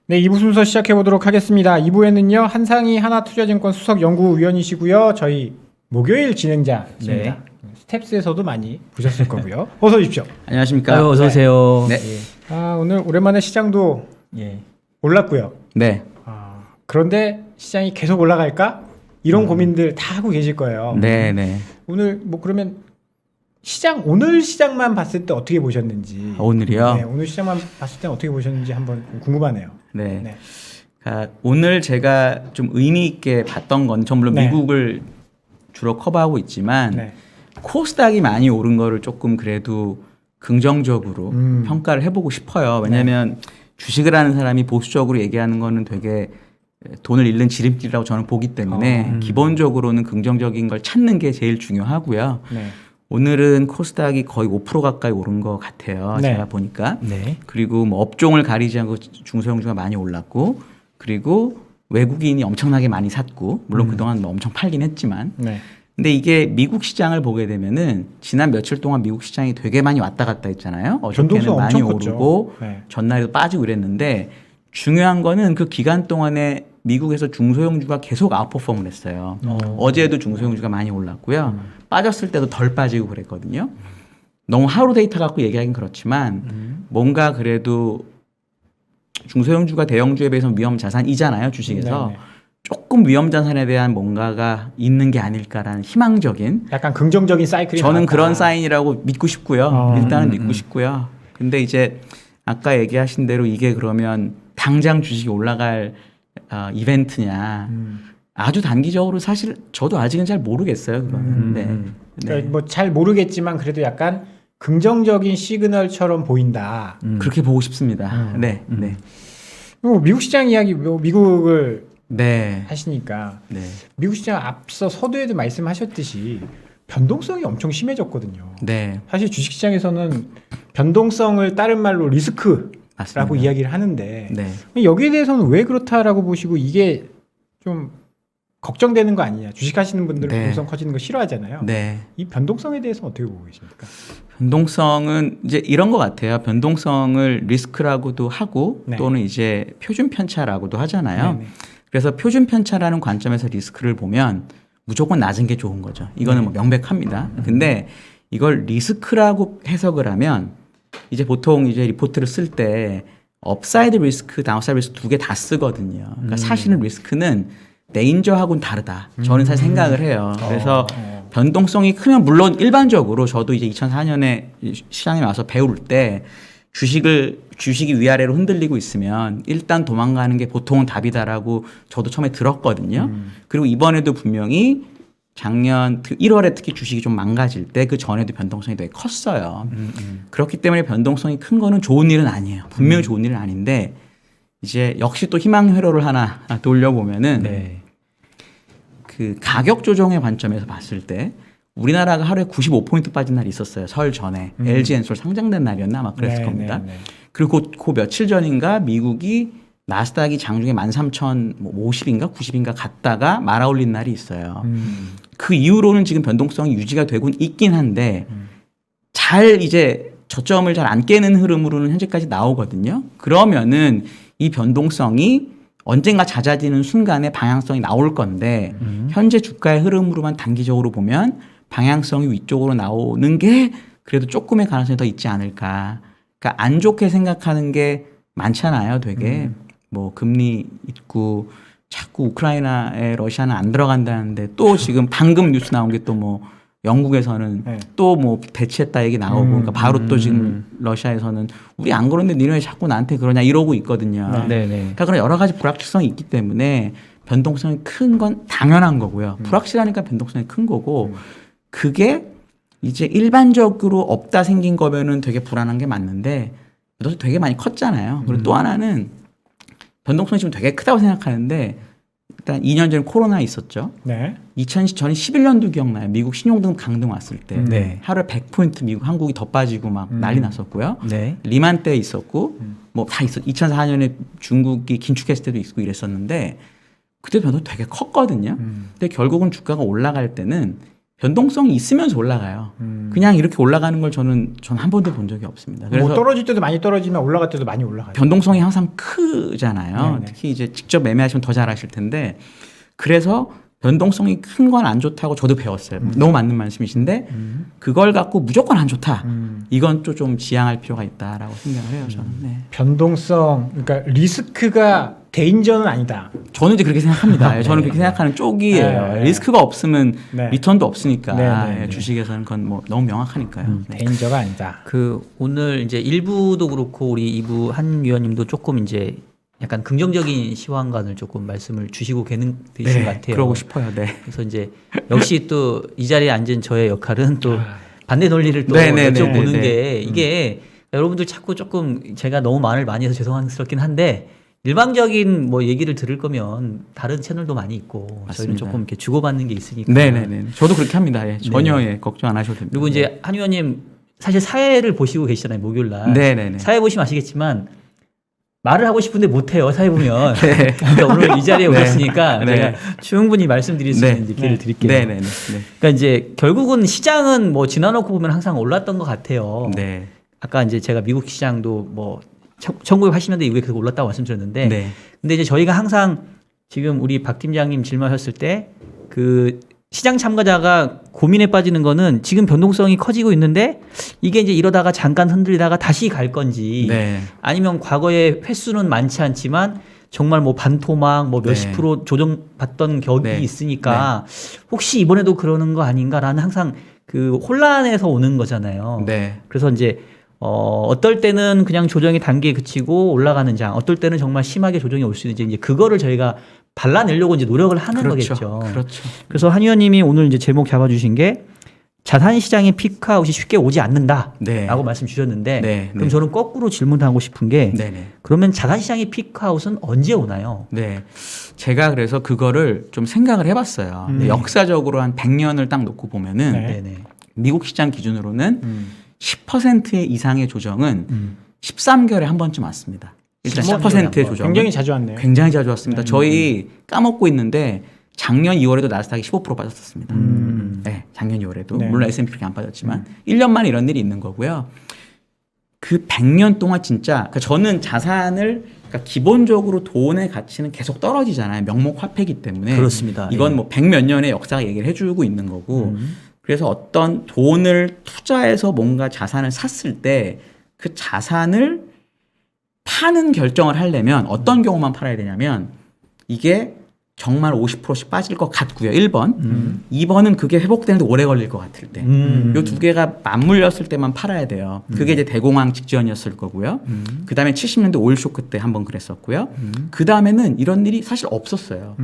네, 2부 순서 시작해 보도록 하겠습니다. 2부에는요, 한상희 하나투자증권 수석연구위원이시고요. 저희 목요일 진행자입니다. 네. 스텝스에서도 많이 보셨을 거고요. 어서 오십시오. 안녕하십니까. 어서 오세요. 네. 오늘 오랜만에 시장도 예. 올랐고요. 네. 그런데 시장이 계속 올라갈까? 이런 고민들 다 하고 계실 거예요. 네, 네. 오늘 그러면 오늘 시장만 봤을 때 어떻게 보셨는지. 오늘이요? 네, 오늘 시장만 봤을 때 어떻게 보셨는지 한번 궁금하네요. 네. 네. 그러니까 오늘 제가 좀 의미 있게 봤던 건, 전 물론 네. 미국을 주로 커버하고 있지만 네. 코스닥이 많이 오른 거를 조금 그래도 긍정적으로 평가를 해보고 싶어요. 왜냐하면 주식을 하는 사람이 보수적으로 얘기하는 거는 되게 돈을 잃는 지름길이라고 저는 보기 때문에 기본적으로는 긍정적인 걸 찾는 게 제일 중요하고요. 네. 오늘은 코스닥이 거의 5% 가까이 오른 것 같아요. 네. 제가 보니까. 네. 그리고 뭐 업종을 가리지 않고 중소형주가 많이 올랐고, 그리고 외국인이 엄청나게 많이 샀고, 물론 그동안 뭐 엄청 팔긴 했지만. 네. 근데 이게 미국 시장을 보게 되면은 지난 며칠 동안 미국 시장이 되게 많이 왔다 갔다 했잖아요. 어저께는 변동성 많이 엄청 컸죠. 오르고 네. 전날에도 빠지고 이랬는데, 중요한 거는 그 기간 동안에 미국에서 중소형주가 계속 아웃퍼폼을 했어요. 어제도 중소형주가 많이 올랐고요. 빠졌을 때도 덜 빠지고 그랬거든요. 너무 하루 데이터 갖고 얘기하긴 그렇지만 뭔가 그래도 중소형주가 대형주에 비해서 위험 자산이잖아요, 주식에서. 네네. 조금 위험 자산에 대한 뭔가가 있는 게 아닐까라는 희망적인, 약간 긍정적인 사이클이 저는 나왔다. 그런 사인이라고 믿고 싶고요. 일단은 믿고 싶고요. 근데 이제 아까 얘기하신 대로 이게 그러면 당장 주식이 올라갈 이벤트냐. 아주 단기적으로 사실 저도 아직은 잘 모르겠어요. 그거는. 네. 그러니까 뭐 잘 모르겠지만 그래도 약간 긍정적인 시그널처럼 보인다. 그렇게 보고 싶습니다. 네. 네. 미국 시장 이야기, 미국을 네. 하시니까 네. 미국 시장 앞서 서두에도 말씀하셨듯이 변동성이 엄청 심해졌거든요. 네. 사실 주식시장에서는 변동성을 다른 말로 리스크라고 맞습니다. 이야기를 하는데 네. 여기에 대해서는 왜 그렇다라고 보시고 이게 좀 걱정되는 거 아니냐. 주식하시는 분들은 네. 변동성 커지는 거 싫어하잖아요. 네. 이 변동성에 대해서 어떻게 보고 계십니까? 변동성은 이제 이런 것 같아요. 변동성을 리스크라고도 하고 네. 또는 이제 표준 편차라고도 하잖아요. 네네. 그래서 표준 편차라는 관점에서 리스크를 보면 무조건 낮은 게 좋은 거죠. 이거는 뭐 명백합니다. 근데 이걸 리스크라고 해석을 하면 이제 보통 이제 리포트를 쓸 때 업사이드 리스크, 다운사이드 리스크 두 개 다 쓰거든요. 그러니까 사실은 리스크는 레인저하고는 다르다. 저는 사실 생각을 해요. 그래서 변동성이 크면 물론 일반적으로 저도 이제 2004년에 시장에 와서 배울 때 주식이 위아래로 흔들리고 있으면 일단 도망가는 게 보통은 답이다라고 저도 처음에 들었거든요. 그리고 이번에도 분명히 작년 1월에 특히 주식이 좀 망가질 때 그 전에도 변동성이 되게 컸어요. 그렇기 때문에 변동성이 큰 거는 좋은 일은 아니에요. 분명히 좋은 일은 아닌데 이제 역시 또 희망 회로를 하나 돌려보면은 네. 그 가격 조정의 관점에서 봤을 때 우리나라가 하루에 95포인트 빠진 날이 있었어요. 설 전에 LG엔솔 상장된 날이었나 아마 그랬을 네, 겁니다. 네, 네. 그리고 그 며칠 전인가 미국이 나스닥이 장중에 13,050인가 90인가 갔다가 말아올린 날이 있어요. 그 이후로는 지금 변동성이 유지가 되고 있긴 한데 잘 이제 저점을 잘 안 깨는 흐름으로는 현재까지 나오거든요. 그러면은 이 변동성이 언젠가 잦아지는 순간에 방향성이 나올 건데 현재 주가의 흐름으로만 단기적으로 보면 방향성이 위쪽으로 나오는 게 그래도 조금의 가능성이 더 있지 않을까. 그러니까 안 좋게 생각하는 게 많잖아요. 되게 뭐 금리 있고 자꾸 우크라이나에 러시아는 안 들어간다는데 또 지금 방금 뉴스 나온 게 또 뭐 영국에서는 네. 또 뭐 배치했다 얘기 나오고 그러니까 바로 또 지금 러시아에서는 우리 안 그러는데 니네 왜 자꾸 나한테 그러냐 이러고 있거든요. 네. 네. 그러니까 그런 여러 가지 불확실성이 있기 때문에 변동성이 큰 건 당연한 거고요. 불확실하니까 변동성이 큰 거고 그게 이제 일반적으로 없다 생긴 거면은 되게 불안한 게 맞는데 그래도 되게 많이 컸잖아요. 그리고 또 하나는 변동성이 지금 되게 크다고 생각하는데 일단 2년 전에 코로나 있었죠. 네. 저는 11년도 기억나요. 미국 신용등 강등 왔을 때 네. 하루에 100포인트 미국 한국이 더 빠지고 막 난리 났었고요. 네. 리만 때 있었고 뭐 다 있었. 2004년에 중국이 긴축했을 때도 있고 이랬었는데 그때 변동 되게 컸거든요. 근데 결국은 주가가 올라갈 때는 변동성이 있으면서 올라가요. 그냥 이렇게 올라가는 걸 저는 한 번도 본 적이 없습니다. 그래서 뭐 떨어질 때도 많이 떨어지면 올라갈 때도 많이 올라가요. 변동성이 항상 크잖아요. 네네. 특히 이제 직접 매매하시면 더 잘 아실 텐데 그래서 변동성이 큰 건 안 좋다고 저도 배웠어요. 너무 맞는 말씀이신데 그걸 갖고 무조건 안 좋다. 이건 또 좀 지양할 필요가 있다라고 생각을 해요. 저는. 네. 변동성, 그러니까 리스크가 대인전은 아니다. 저는 이제 그렇게 생각합니다. 저는 그렇게 생각하는 쪽이에요. 네. 리스크가 없으면 네. 리턴도 없으니까 네, 네, 네. 주식에서는 그건 뭐 너무 명확하니까요. 네. 대인저가 아니다. 그 오늘 이제 1부도 그렇고 우리 2부 한 위원님도 조금 이제 약간 긍정적인 시황관을 조금 말씀을 주시고 계신 것 같아요. 그러고 싶어요. 네. 그래서 이제 역시 또 이 자리에 앉은 저의 역할은 또 아. 반대 논리를 또 네네네. 여쭤보는 네네. 게 이게 여러분들 자꾸 조금 제가 너무 말을 많이 해서 죄송스럽긴 한데 일방적인 뭐 얘기를 들을 거면 다른 채널도 많이 있고 저희는 맞습니다. 조금 이렇게 주고받는 게 있으니까. 네네네. 저도 그렇게 합니다. 예. 전혀 예, 걱정 안 하셔도 됩니다. 그리고 이제 한 의원님 사실 사회를 보시고 계시잖아요, 목요일 날. 네네네. 사회 보시면 아시겠지만 말을 하고 싶은데 못 해요. 사회 보면. 그러니까 오늘 이 자리에 네. 오셨으니까 네. 제가 충분히 말씀드릴 수 네. 있는 기회를 드릴게요. 네네네. 네. 그러니까 이제 결국은 시장은 뭐 지나놓고 보면 항상 올랐던 것 같아요. 네. 아까 이제 제가 미국 시장도 뭐 1980년대 이후에 계속 올랐다고 말씀드렸는데 네. 근데 이제 저희가 항상 지금 우리 박 팀장님 질문하셨을 때 그 시장 참가자가 고민에 빠지는 거는 지금 변동성이 커지고 있는데 이게 이제 이러다가 잠깐 흔들리다가 다시 갈 건지 네. 아니면 과거에 횟수는 많지 않지만 정말 뭐 반토막 뭐 몇십 네. 프로 조정받던 격이 네. 있으니까 혹시 이번에도 그러는 거 아닌가라는 항상 그 혼란에서 오는 거잖아요. 네. 그래서 이제 어떨 때는 그냥 조정이 단계에 그치고 올라가는 장, 어떨 때는 정말 심하게 조정이 올 수 있는지 이제 그거를 저희가 발라내려고 이제 노력을 하는 그렇죠. 거겠죠. 그렇죠. 그래서 한 의원님이 오늘 이제 제목 잡아주신 게 자산 시장의 피크아웃이 쉽게 오지 않는다라고 네. 말씀 주셨는데 네. 그럼 네. 저는 거꾸로 질문하고 싶은 게 네네. 그러면 자산 시장의 피크아웃은 언제 오나요? 네. 제가 그래서 그거를 좀 생각을 해봤어요. 근데 역사적으로 한 100년을 딱 놓고 보면은 네. 네네. 미국 시장 기준으로는 10% 이상의 조정은 13개월에 한 번쯤 왔습니다. 일단 13개월에 10%의 한 번. 조정. 굉장히 자주 왔네요. 굉장히 자주 왔습니다. 저희 까먹고 있는데 작년 2월에도 나스닥이 15% 빠졌었습니다. 네, 작년 2월에도. 네. 물론 S&P 그렇게 안 빠졌지만 1년 만에 이런 일이 있는 거고요. 그 100년 동안 진짜 그러니까 저는 자산을 그러니까 기본적으로 돈의 가치는 계속 떨어지잖아요. 명목 화폐이기 때문에. 그렇습니다. 이건 예. 뭐 100몇 년의 역사가 얘기를 해주고 있는 거고 그래서 어떤 돈을 투자해서 뭔가 자산을 샀을 때 그 자산을 파는 결정을 하려면 어떤 경우만 팔아야 되냐면 이게 정말 50%씩 빠질 것 같고요. 1번. 2번은 그게 회복되는데 오래 걸릴 것 같을 때. 요 두 개가 맞물렸을 때만 팔아야 돼요. 그게 이제 대공황 직전이었을 거고요. 그 다음에 70년대 오일 쇼크 때 한번 그랬었고요. 그 다음에는 이런 일이 사실 없었어요.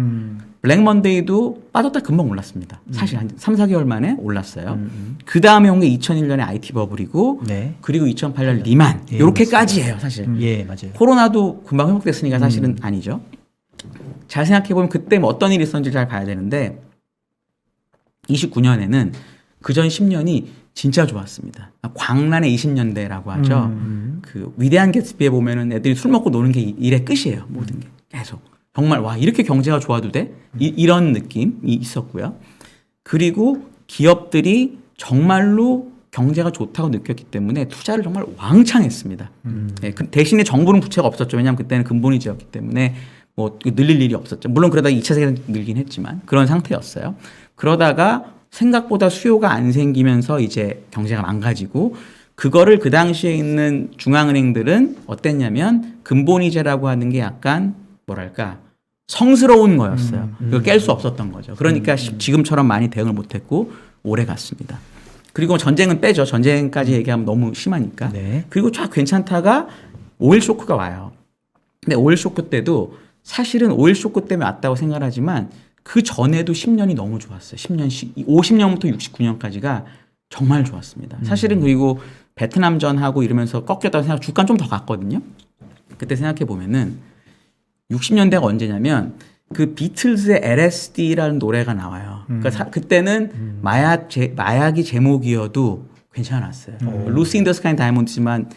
블랙 먼데이도 빠졌다 금방 올랐습니다. 사실 한 3, 4개월 만에 올랐어요. 그 다음에 온 게 2001년에 IT 버블이고 네. 그리고 2008년 리만. 예, 요렇게까지예요, 사실. 예, 맞아요. 코로나도 금방 회복됐으니까 사실은 아니죠. 잘 생각해보면 그때 뭐 어떤 일이 있었는지 잘 봐야 되는데 29년에는 그전 10년이 진짜 좋았습니다. 광란의 20년대라고 하죠. 그 위대한 개츠비에 보면은 애들이 술 먹고 노는 게 일의 끝이에요. 모든 게 계속. 정말 와 이렇게 경제가 좋아도 돼? 이런 느낌이 있었고요. 그리고 기업들이 정말로 경제가 좋다고 느꼈기 때문에 투자를 정말 왕창 했습니다. 네, 그 대신에 정부는 부채가 없었죠. 왜냐하면 그때는 근본위제였기 때문에 뭐 늘릴 일이 없었죠. 물론 그러다가 2차 세계대전 늘긴 했지만 그런 상태였어요. 그러다가 생각보다 수요가 안 생기면서 이제 경제가 망가지고 그거를 그 당시에 있는 중앙은행들은 어땠냐면 근본위제라고 하는 게 약간 뭐랄까 성스러운 거였어요. 그걸 깰 수 없었던 거죠. 그러니까 지금처럼 많이 대응을 못했고 오래 갔습니다. 그리고 전쟁은 빼죠. 전쟁까지 얘기하면 너무 심하니까. 네. 그리고 쫙 괜찮다가 오일 쇼크가 와요. 근데 오일 쇼크 때도 사실은 오일 쇼크 때문에 왔다고 생각하지만 그 전에도 10년이 너무 좋았어요. 10년씩 50년부터 69년까지가 정말 좋았습니다. 사실은 그리고 베트남전하고 이러면서 꺾였다고 생각 주가는 좀 더 갔거든요. 그때 생각해 보면은 60년대가 언제냐면 그 비틀즈의 LSD라는 노래가 나와요. 그러니까 그때는 마약이 제목이어도 괜찮았어요. 루시 인 더 스카이 다이몬드지만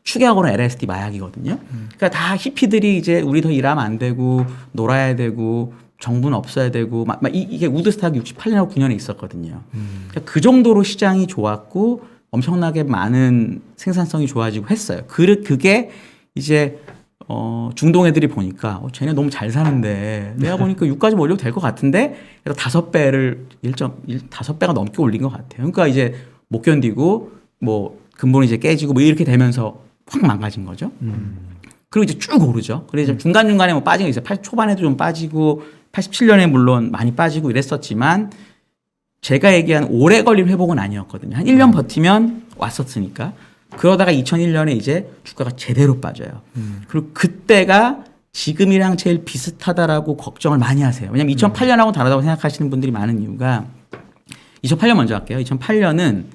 축약으로는 LSD 마약이거든요. 그러니까 다 히피들이 이제 우리 더 일하면 안 되고 놀아야 되고 정부는 없어야 되고 이게 우드스탁이 68년하고 9년에 있었거든요. 그러니까 그 정도로 시장이 좋았고 엄청나게 많은 생산성이 좋아지고 했어요. 그게 이제 중동 애들이 보니까 쟤네 너무 잘 사는데 내가 보니까 유가 좀 올려도 될 것 같은데 그래서 5배가 넘게 올린 것 같아요. 그러니까 이제 못 견디고 뭐 근본이 이제 깨지고 뭐 이렇게 되면서 확 망가진 거죠. 그리고 이제 쭉 오르죠. 그래서 이제 중간중간에 뭐 빠진 게 있어요. 80 초반에도 좀 빠지고 87년에 물론 많이 빠지고 이랬었지만 제가 얘기한 오래 걸릴 회복은 아니었거든요. 한 1년 버티면 왔었으니까. 그러다가 2001년에 이제 주가가 제대로 빠져요. 그리고 그때가 지금이랑 제일 비슷하다라고 걱정을 많이 하세요. 왜냐하면 2008년하고 다르다고 생각하시는 분들이 많은 이유가 2008년 먼저 할게요. 2008년은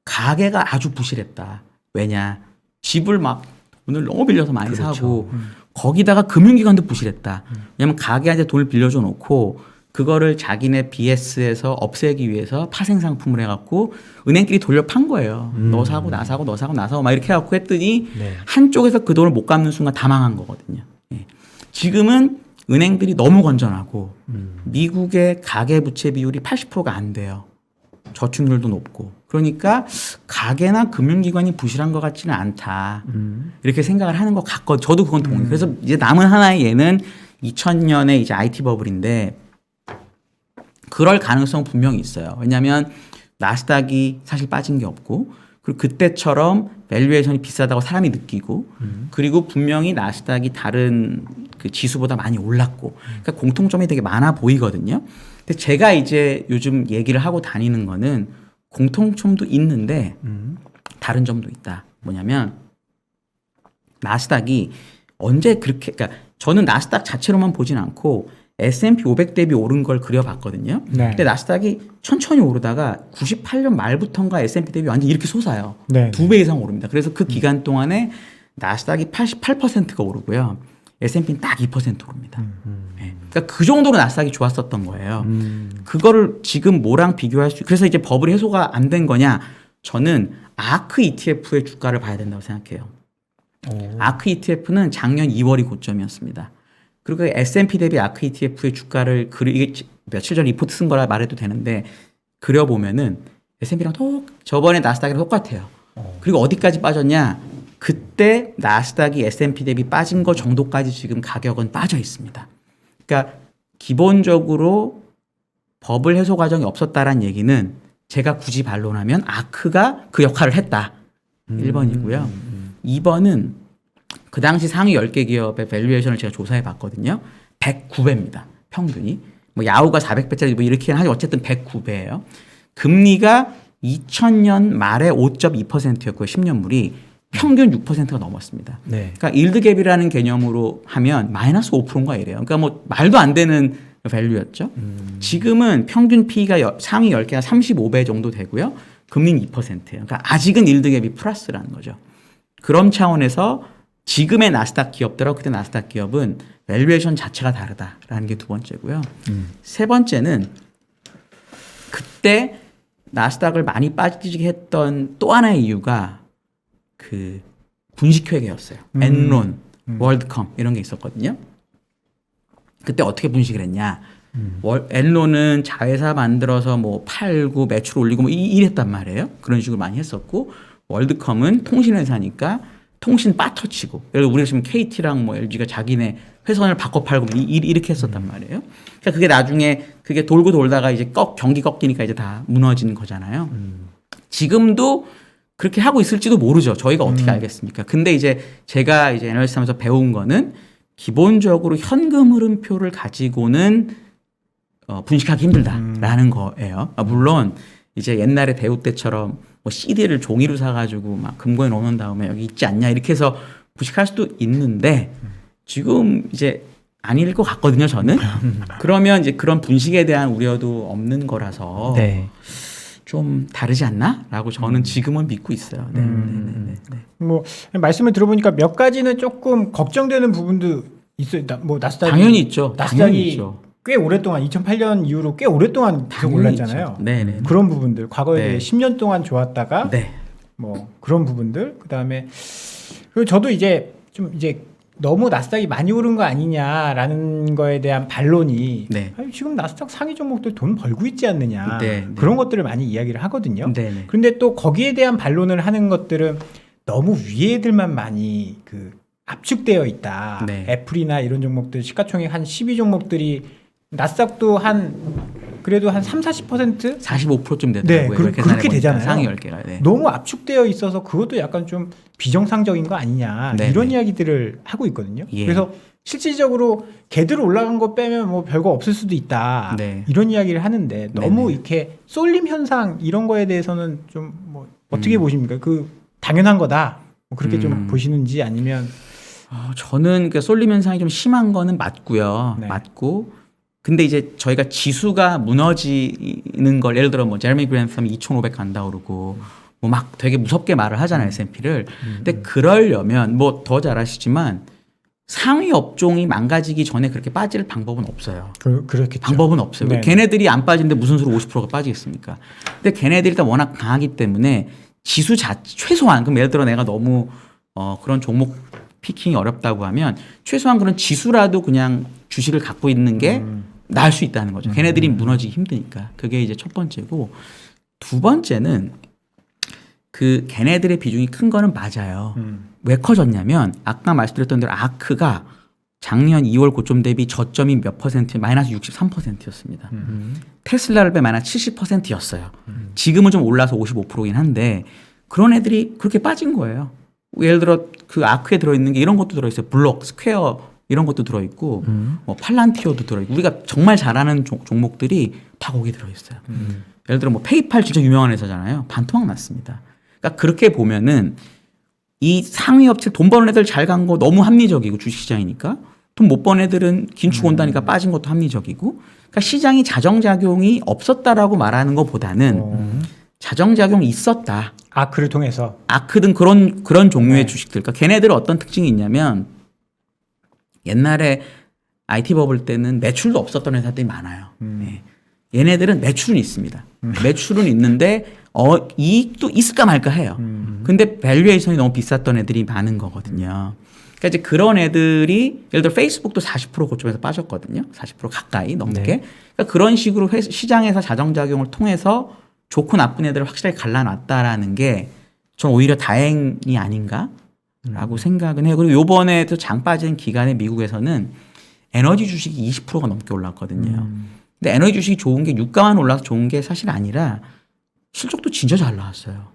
가계가 아주 부실했다. 왜냐? 집을 막 돈을 너무 빌려서 많이 그렇죠. 사고 거기다가 금융기관도 부실했다. 왜냐하면 가게한테 돈을 빌려줘 놓고 그거를 자기네 BS에서 없애기 위해서 파생상품을 해갖고 은행끼리 돌려 판 거예요. 너 사고 나 사고 너 사고 나 사고 막 이렇게 해갖고 했더니 네. 한쪽에서 그 돈을 못 갚는 순간 다 망한 거거든요. 예. 지금은 은행들이 너무 건전하고 미국의 가계부채 비율이 80%가 안 돼요. 저축률도 높고. 그러니까 가계나 금융기관이 부실한 것 같지는 않다. 이렇게 생각을 하는 것 같거든요. 저도 그건 동의해요. 그래서 이제 남은 하나의 예는 2000년에 이제 IT 버블인데 그럴 가능성은 분명히 있어요. 왜냐하면 나스닥이 사실 빠진 게 없고 그리고 그때처럼 밸류에이션이 비싸다고 사람이 느끼고 그리고 분명히 나스닥이 다른 그 지수보다 많이 올랐고 그러니까 공통점이 되게 많아 보이거든요. 근데 제가 이제 요즘 얘기를 하고 다니는 거는 공통점도 있는데 다른 점도 있다. 뭐냐면 나스닥이 언제 그렇게 그러니까 저는 나스닥 자체로만 보진 않고 S&P 500 대비 오른 걸 그려봤거든요. 네. 근데 나스닥이 천천히 오르다가 98년 말부터인가 S&P 대비 완전 이렇게 솟아요. 네. 2배 이상 오릅니다. 그래서 그 기간 동안에 나스닥이 88%가 오르고요. S&P는 딱 2% 오릅니다. 네. 그러니까 그 정도로 나스닥이 좋았었던 거예요. 그거를 지금 뭐랑 비교할 수 그래서 이제 버블이 해소가 안 된 거냐? 저는 아크 ETF의 주가를 봐야 된다고 생각해요. 아크 ETF는 작년 2월이 고점이었습니다. 그리고 S&P 대비 아크 ETF의 주가를 이게 며칠 전 리포트 쓴 거라 말해도 되는데 그려보면은 S&P랑 저번에 나스닥이랑 똑같아요. 그리고 어디까지 빠졌냐? 그때 나스닥이 S&P 대비 빠진 거 정도까지 지금 가격은 빠져 있습니다. 그러니까 기본적으로 버블 해소 과정이 없었다라는 얘기는 제가 굳이 반론하면 아크가 그 역할을 했다. 1번이고요. 2번은 그 당시 상위 10개 기업의 밸류에이션을 제가 조사해 봤거든요. 109배입니다. 평균이. 뭐 야후가 400배짜리 뭐 이렇게 하지 어쨌든 109배예요. 금리가 2000년 말에 5.2%였고요. 10년물이 평균 6%가 넘었습니다. 네. 그러니까 일드갭이라는 개념으로 하면 마이너스 5%인가 이래요. 그러니까 뭐 말도 안 되는 밸류였죠. 지금은 평균 P가 상위 10개가 35배 정도 되고요. 금리는 2%예요. 그러니까 아직은 일드갭이 플러스라는 거죠. 그런 차원에서 지금의 나스닥 기업들하고 그때 나스닥 기업은 밸류에이션 자체가 다르다라는 게 두 번째고요. 세 번째는 그때 나스닥을 많이 빠지게 했던 또 하나의 이유가 그 분식회계였어요. 엔론, 월드컴 이런 게 있었거든요. 그때 어떻게 분식을 했냐? 엔론은 자회사 만들어서 뭐 팔고 매출 올리고 뭐 이랬단 말이에요. 그런 식으로 많이 했었고 월드컴은 통신회사니까 통신 빠터치고 예를 들어 우리가 지금 KT랑 뭐 LG가 자기네 회선을 바꿔 팔고 이렇게 했었단 말이에요. 그러니까 그게 나중에 그게 돌고 돌다가 이제 경기 꺾이니까 이제 다 무너지는 거잖아요. 지금도 그렇게 하고 있을지도 모르죠. 저희가 어떻게 알겠습니까? 근데 이제 제가 이제 애널리스트 하면서 배운 거는 기본적으로 현금 흐름표를 가지고는 분식하기 힘들다라는 거예요. 물론 이제 옛날에 대우 때처럼 뭐 CD를 종이로 사가지고 막 금고에 넣어놓은 다음에 여기 있지 않냐 이렇게 해서 분식할 수도 있는데 지금 이제 아닐 것 같거든요. 저는. 그러면 이제 그런 분식에 대한 우려도 없는 거라서 네. 좀 다르지 않나?라고 저는 지금은 믿고 있어요. 네. 뭐 말씀을 들어보니까 몇 가지는 조금 걱정되는 부분도 있어요. 뭐 나스닥이 당연히 있죠. 당연히 나스닥이 있죠. 꽤 오랫동안 2008년 이후로 꽤 오랫동안 계속 당연히 올랐잖아요. 있죠. 네네. 그런 부분들 과거에 네. 10년 동안 좋았다가 네. 뭐 그런 부분들 그다음에 그리고 저도 이제 좀 이제 너무 나스닥이 많이 오른 거 아니냐라는 거에 대한 반론이 네. 아니, 지금 나스닥 상위 종목들 돈 벌고 있지 않느냐 네, 네. 그런 것들을 많이 이야기를 하거든요. 네, 네. 그런데 또 거기에 대한 반론을 하는 것들은 너무 위에 애들만 많이 그 압축되어 있다. 네. 애플이나 이런 종목들 시가총액 한 12종목들이 나스닥도 한 그래도 한 3-40% 45%쯤 네, 되더라고요. 그렇게 계산해 보니까 되잖아요. 상위 10개가. 네. 너무 압축되어 있어서 그것도 약간 좀 비정상적인 거 아니냐 네, 이런 네. 이야기들을 하고 있거든요. 예. 그래서 실질적으로 걔들 올라간 거 빼면 뭐 별거 없을 수도 있다 네. 이런 이야기를 하는데 너무 네네. 이렇게 쏠림 현상 이런 거에 대해서는 좀 뭐 어떻게 보십니까? 그 당연한 거다 뭐 그렇게 좀 보시는지 아니면 저는 그 쏠림 현상이 좀 심한 거는 맞고요. 네. 맞고. 근데 이제 저희가 지수가 무너지는 걸 예를 들어 뭐 제레미 그랜섬이 2,500 간다 그러고 뭐 막 되게 무섭게 말을 하잖아요. S&P를. 근데 그러려면 뭐 더 잘 아시지만 상위 업종이 망가지기 전에 그렇게 빠질 방법은 없어요. 그렇겠죠. 방법은 없어요. 네. 걔네들이 안 빠지는데 무슨 수로 50%가 빠지겠습니까? 근데 걔네들이 일단 워낙 강하기 때문에 지수 최소한 그럼 예를 들어 내가 너무 그런 종목 피킹이 어렵다고 하면 최소한 그런 지수라도 그냥 주식을 갖고 있는 게 나을 수 있다는 거죠. 걔네들이 무너지기 힘드니까. 그게 이제 첫 번째고 두 번째는 그 걔네들의 비중이 큰 거는 맞아요. 왜 커졌냐면 아까 말씀드렸던 대로 아크가 작년 2월 고점 대비 저점이 몇 퍼센트? 마이너스 63%였습니다. 테슬라를 빼 마이너스 70%였어요. 지금은 좀 올라서 55%긴 한데 그런 애들이 그렇게 빠진 거예요. 예를 들어 그 아크에 들어있는 게 이런 것도 들어있어요. 블록, 스퀘어 이런 것도 들어있고 뭐 팔란티오도 들어있고 우리가 정말 잘하는 종목들이 다 거기 들어있어요. 예를 들어 뭐 페이팔 진짜 유명한 회사잖아요. 반토막 났습니다. 그러니까 그렇게 보면은 이 상위 업체 돈 버는 애들 잘 간 거 너무 합리적이고 주식시장이니까 돈 못 버는 애들은 긴축 온다니까 빠진 것도 합리적이고 그러니까 시장이 자정작용이 없었다라고 말하는 것보다는 자정작용이 있었다. 아크를 통해서 아크든 그런 종류의 네. 주식들. 그러니까 걔네들은 어떤 특징이 있냐면 옛날에 IT 버블 때는 매출도 없었던 회사들이 많아요. 네. 얘네들은 매출은 있습니다. 매출은 있는데 이익도 있을까 말까 해요. 근데 밸류에이션이 너무 비쌌던 애들이 많은 거거든요. 그러니까 이제 그런 애들이 예를 들어 페이스북도 40% 고점에서 빠졌거든요. 40% 가까이 넘게. 네. 그러니까 그런 식으로 시장에서 자정작용을 통해서 좋고 나쁜 애들을 확실하게 갈라놨다라는 게 전 오히려 다행이 아닌가라고 생각은 해요. 그리고 요번에 또 장 빠진 기간에 미국에서는 에너지 주식이 20%가 넘게 올랐거든요. 근데 에너지 주식이 좋은 게 유가만 올라서 좋은 게 사실 아니라 실적도 진짜 잘 나왔어요.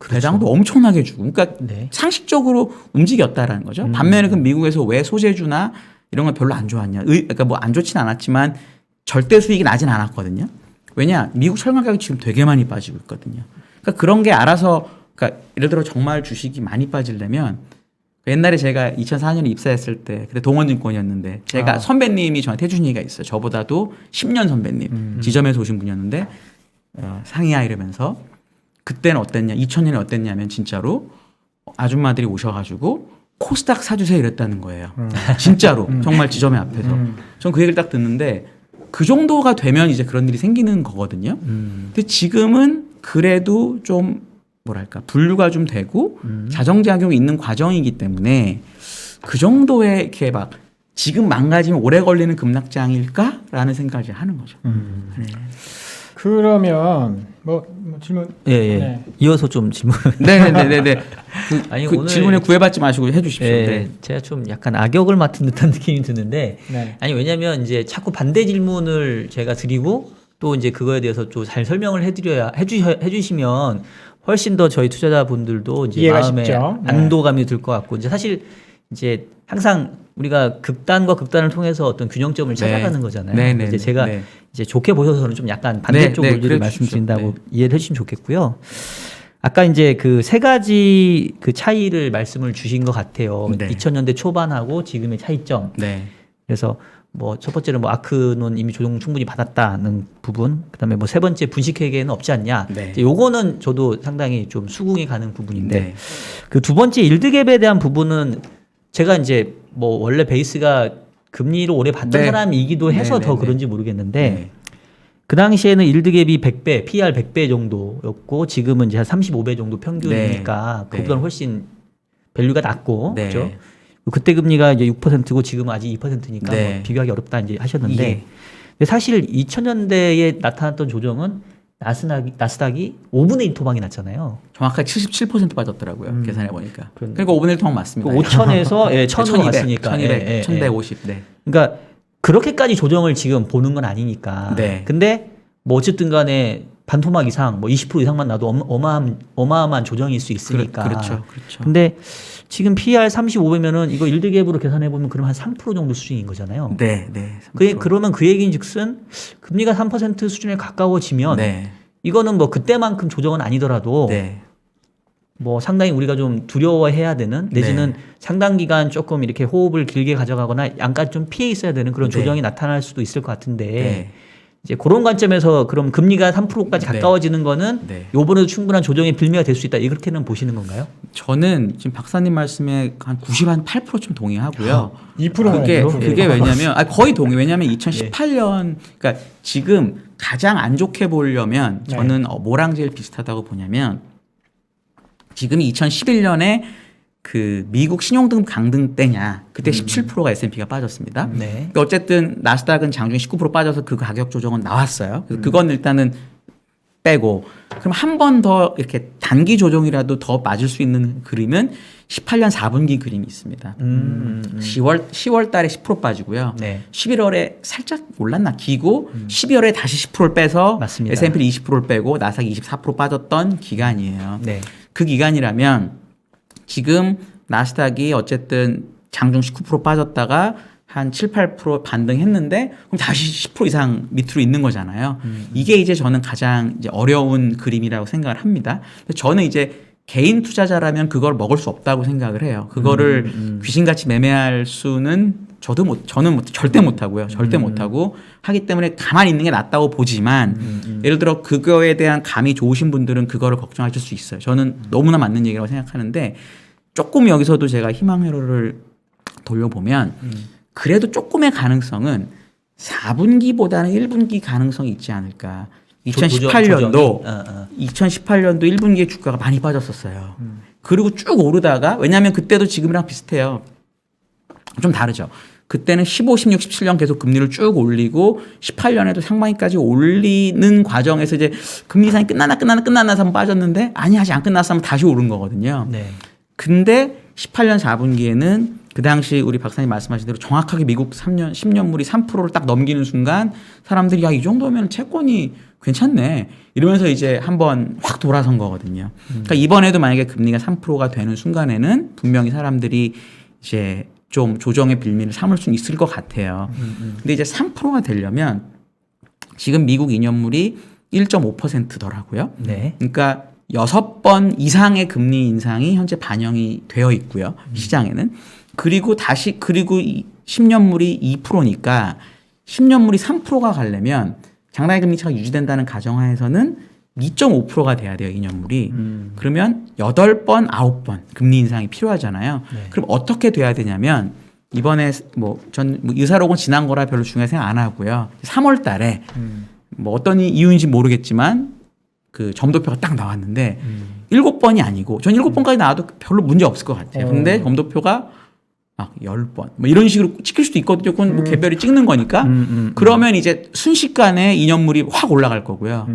배당도 엄청나게 주고. 그러니까 네. 상식적으로 움직였다라는 거죠. 반면에 그 미국에서 왜 소재주나 이런 걸 별로 안 좋았냐. 그러니까 뭐 안 좋진 않았지만 절대 수익이 나진 않았거든요. 왜냐? 미국 철강 가격이 지금 되게 많이 빠지고 있거든요. 그러니까 그런 게 알아서 그러니까 예를 들어 정말 주식이 많이 빠지려면 옛날에 제가 2004년에 입사했을 때 그때 동원증권이었는데 제가 선배님이 저한테 해준 얘기가 있어요. 저보다도 10년 선배님 지점에서 오신 분이었는데 상이야 이러면서 그때는 어땠냐 2000년에 어땠냐면 진짜로 아줌마들이 오셔가지고 코스닥 사주세요 이랬다는 거예요. 진짜로 정말 지점의 앞에서 전 그 얘기를 딱 듣는데 그 정도가 되면 이제 그런 일이 생기는 거거든요. 근데 지금은 그래도 좀 뭐랄까 분류가 좀 되고 자정작용이 있는 과정이기 때문에 그 정도의 이렇게 막 지금 망가지면 오래 걸리는 급락장일까라는 생각을 하는 거죠. 네. 그러면 뭐 질문 예. 네. 이어서 좀 질문. 네네네네. 아니, 그 오늘 질문에 구애받지 마시고 해주십시오. 예, 네. 제가 좀 약간 악역을 맡은 듯한 느낌이 드는데 네. 아니 왜냐면 이제 자꾸 반대 질문을 제가 드리고 또 이제 그거에 대해서 좀 잘 설명을 해주시면 훨씬 더 저희 투자자분들도 이제 이해가 마음에 쉽죠. 네. 안도감이 들 것 같고 이제 사실 이제 항상 우리가 극단과 극단을 통해서 어떤 균형점을 찾아가는 거잖아요. 네네. 이제 제가 네. 이제 좋게 보셔서는 좀 약간 반대쪽 네, 논리를 그래 주십시오. 말씀드린다고 네. 이해를 해주시면 좋겠고요. 아까 이제 그 세 가지 그 차이를 말씀을 주신 것 같아요. 네. 2000년대 초반하고 지금의 차이점. 네. 그래서 뭐 첫 번째는 뭐 아크는 이미 조정 충분히 받았다는 부분, 그다음에 뭐 세 번째 분식회계는 없지 않냐. 네. 이제 요거는 저도 상당히 좀 수긍이 가는 부분인데 네. 그 두 번째 일드갭에 대한 부분은 제가 이제 뭐 원래 베이스가 금리를 오래 받던 네. 사람이기도 해서 네, 더 네, 그런지 모르겠는데 네. 그 당시에는 일드갭이 100배, PR 100배 정도였고 지금은 이제 한 35배 정도 평균이니까 네. 그보다는 훨씬 밸류가 낮고 네. 그렇죠? 그때 금리가 이제 6%고 지금은 아직 2%니까 네. 뭐 비교하기 어렵다 이제 하셨는데 예. 근데 사실 2000년대에 나타났던 조정은 나스닥이 5분의 1 토막이 났잖아요. 정확하게 77% 빠졌더라고요. 계산해 보니까. 그런- 그러니까 5분의 1 토막 맞습니다. 5천에서 예, 1000으로 1200, 갔으니까 1200, 1150. 네. 그러니까 그렇게까지 조정을 지금 보는 건 아니니까. 네. 근데 뭐 어쨌든 간에 반토막 이상, 뭐 20% 이상만 나도 어마어마한 조정일 수 있으니까. 그렇죠. 그렇죠. 근데 지금 PER 35배면은 이거 일드갭으로 계산해 보면 그럼 한 3% 정도 수준인 거잖아요. 네, 네. 그러면 그 얘기인즉슨 금리가 3% 수준에 가까워지면 네. 이거는 뭐 그때만큼 조정은 아니더라도 네. 뭐 상당히 우리가 좀 두려워해야 되는 내지는 네. 상당 기간 조금 이렇게 호흡을 길게 가져가거나 양까지 좀 피해 있어야 되는 그런 네. 조정이 나타날 수도 있을 것 같은데 네. 이제 그런 관점에서 그럼 금리가 3%까지 네. 가까워지는 거는 네. 요번에도 충분한 조정의 빌미가 될 수 있다. 이렇게는 보시는 건가요? 저는 지금 박사님 말씀에 한 98%좀 동의하고요. 2%는 그게 왜냐면 거의 동의. 왜냐면 2018년 그러니까 지금 가장 안 좋게 보려면 네. 저는 뭐랑 제일 비슷하다고 보냐면 지금이 2011년에 그 미국 신용등급 강등 때냐 그때 17%가 S&P가 빠졌습니다. 네. 그러니까 어쨌든 나스닥은 장중에 19% 빠져서 그 가격 조정은 나왔어요. 그래서 그건 일단은 빼고 그럼 한 번 더 이렇게 단기 조정이라도 더 맞을 수 있는 그림은 18년 4분기 그림이 있습니다. 10월 달에 10% 빠지고요. 네. 11월에 살짝 올랐나 기고 12월에 다시 10%를 빼서 맞습니다. S&P를 20%를 빼고 나스닥이 24% 빠졌던 기간이에요. 네. 그 기간이라면 지금 나스닥이 어쨌든 장중 19% 빠졌다가 한 7, 8% 반등했는데 그럼 다시 10% 이상 밑으로 있는 거잖아요. 이게 이제 저는 가장 이제 어려운 그림이라고 생각을 합니다. 근데 저는 이제 개인 투자자라면 그걸 먹을 수 없다고 생각을 해요. 그거를 귀신같이 매매할 수는 저는 절대 못 하고요. 절대 못 하고 하기 때문에 가만히 있는 게 낫다고 보지만 예를 들어 그거에 대한 감이 좋으신 분들은 그거를 걱정하실 수 있어요. 저는 너무나 맞는 얘기라고 생각하는데 조금 여기서도 제가 희망 회로를 돌려보면 그래도 조금의 가능성은 4분기보다는 1분기 가능성이 있지 않을까. 2018년도 2018년도 1분기에 주가가 많이 빠졌었어요. 그리고 쭉 오르다가 왜냐하면 그때도 지금이랑 비슷해요. 좀 다르죠. 그때는 15, 16, 17년 계속 금리를 쭉 올리고 18년에도 상반기까지 올리는 과정에서 이제 금리 인상이 끝나나 해서 한번 빠졌는데 아니 아직 안 끝났어 하면 다시 오른 거거든요. 네. 근데 18년 4분기에는 그 당시 우리 박사님 말씀하신 대로 정확하게 미국 3년 10년물이 3%를 딱 넘기는 순간 사람들이 야 이 정도면 채권이 괜찮네 이러면서 이제 한번 확 돌아선 거거든요. 그러니까 이번에도 만약에 금리가 3%가 되는 순간에는 분명히 사람들이 이제 좀 조정의 빌미를 삼을 수는 있을 것 같아요. 근데 이제 3%가 되려면 지금 미국 2년물이 1.5%더라고요. 네. 그러니까 6번 이상의 금리 인상이 현재 반영이 되어 있고요. 시장에는. 그리고 10년물이 2%니까 10년물이 3%가 가려면 장단기 금리 차가 유지된다는 가정하에서는 2.5%가 돼야 돼요, 2년물이. 그러면 8번, 9번 금리 인상이 필요하잖아요. 네. 그럼 어떻게 돼야 되냐면 이번에 전 의사록은 지난 거라 별로 중요하게 생각 안 하고요. 3월 달에 뭐 어떤 이유인지 모르겠지만 그 점도표가 딱 나왔는데 7번이 아니고 전 7번까지 나와도 별로 문제 없을 것 같아요. 근데 점도표가 막 10번 뭐 이런 식으로 찍힐 수도 있거든요. 그건 뭐 개별이 찍는 거니까. 그러면 이제 순식간에 2년물이 확 올라갈 거고요.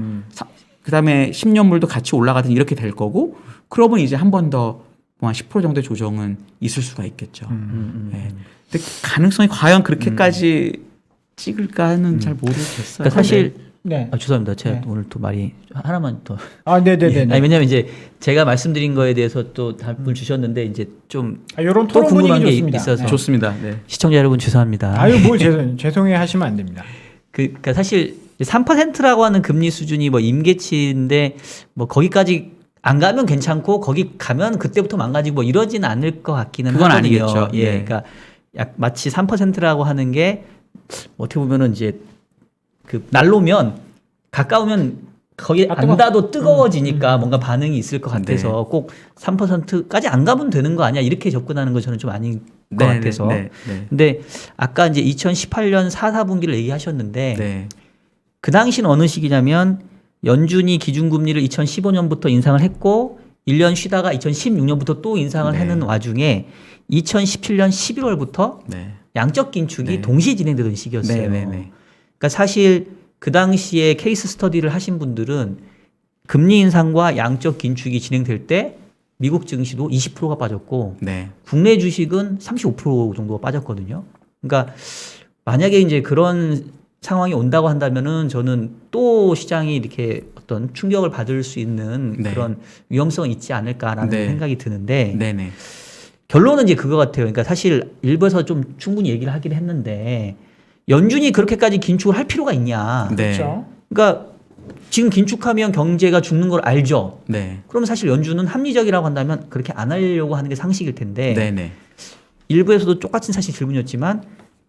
그다음에 10년물도 같이 올라가든 이렇게 될 거고 그러면 이제 한 번 더 한 10% 정도의 조정은 있을 수가 있겠죠. 네. 근데 가능성이 과연 그렇게까지 찍을까는 잘 모르겠어요. 그러니까 사실 네. 죄송합니다. 제가 네. 오늘 또 말이 하나만 더. 네네네. 아니 왜냐면 이제 제가 말씀드린 거에 대해서 또 답을 주셨는데 이제 좀 이런 또 토론 궁금한 분위기 게 좋습니다. 있어서 네. 좋습니다. 네. 시청자 여러분 죄송합니다. 아유 뭘 죄송해 하시면 안 됩니다. 그러니까 사실 3%라고 하는 금리 수준이 뭐 임계치인데 뭐 거기까지 안 가면 괜찮고 거기 가면 그때부터 망가지고 뭐 이러지는 않을 것 같기는 그건 하거든요. 아니겠죠. 예, 네. 그러니까 마치 3%라고 하는 게 어떻게 보면은 이제 그 날로면 가까우면 거기 안다도 뜨거워지니까 뭔가 반응이 있을 것 같아서 꼭 3%까지 안 가면 되는 거 아니야 이렇게 접근하는 거 저는 좀 아닌 것 같아서. 네. 근데 아까 이제 2018년 4, 4분기를 얘기하셨는데 네. 그 당시는 어느 시기냐면 연준이 기준금리를 2015년부터 인상을 했고 1년 쉬다가 2016년부터 또 인상을 네. 하는 와중에 2017년 11월부터 네. 양적 긴축이 네. 동시에 진행되던 시기였어요. 네, 네, 네. 그러니까 사실 그 당시에 케이스 스터디를 하신 분들은 금리 인상과 양적 긴축이 진행될 때 미국 증시도 20%가 빠졌고 네. 국내 주식은 35% 정도가 빠졌거든요. 그러니까 만약에 이제 그런 상황이 온다고 한다면은 저는 또 시장이 이렇게 어떤 충격을 받을 수 있는 네. 그런 위험성이 있지 않을까라는 네. 생각이 드는데 네, 네. 결론은 이제 그거 같아요. 그러니까 사실 일부에서 좀 충분히 얘기를 하긴 했는데 연준이 그렇게까지 긴축을 할 필요가 있냐. 네. 그렇죠. 그러니까 지금 긴축하면 경제가 죽는 걸 알죠. 네. 그럼 사실 연준은 합리적이라고 한다면 그렇게 안 하려고 하는 게 상식일 텐데 네, 네. 일부에서도 똑같은 사실 질문이었지만